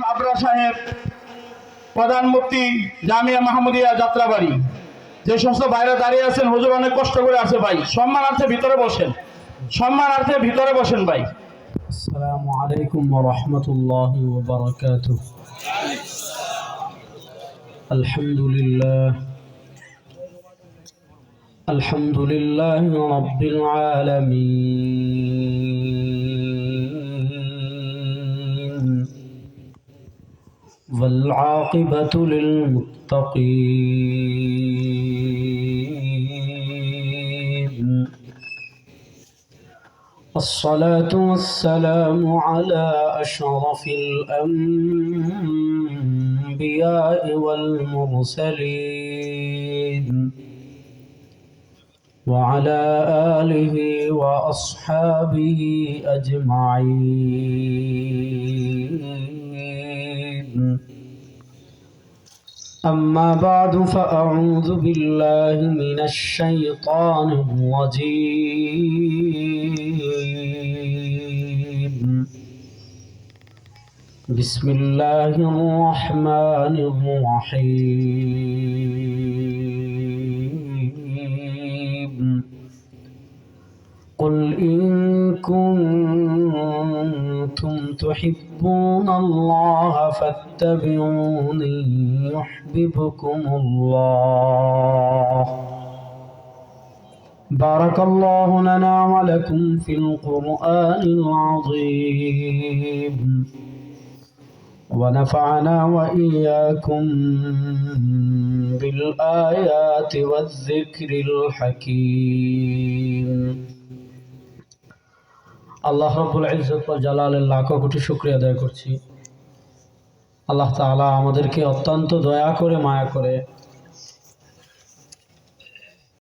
আবরার সাহেব, প্রধান মুফতি জামিয়া মাহমুদিয়া যাত্রাবাড়ি, যে সমস্ত বাইরে দাঁড়িয়ে আছেন, হুজুর অনেক কষ্ট করে আছে ভাই, সম্মানার্থে ভিতরে বসেন, সম্মানার্থে ভিতরে বসেন ভাই। আসসালামু আলাইকুম ওয়া রাহমাতুল্লাহি ওয়া বারাকাতুহু। আলহামদুলিল্লাহি রাব্বিল আলামিন ওয়াল আকিবাতু লিল মুত্তাকিন। الصلاة والسلام على أشرف الأنبياء والمرسلين وعلى آله وأصحابه أجمعين. أما بعد فأعوذ بالله من الشيطان الرجيم. بسم الله الرحمن الرحيم. قل إن كنتم تحبون الله فاتبعوني يحببكم الله. بارك الله لنا ولكم في القرآن العظيم ونفعنا وإياكم بالآيات والذكر الحكيم. আল্লাহ রাব্বুল ইজ্জত ওয়াল জালালের লাখ কোটি শুকরিয়া আদায় করছি। আল্লাহ তাআলা আমাদেরকে অত্যন্ত দয়া করে মায়া করে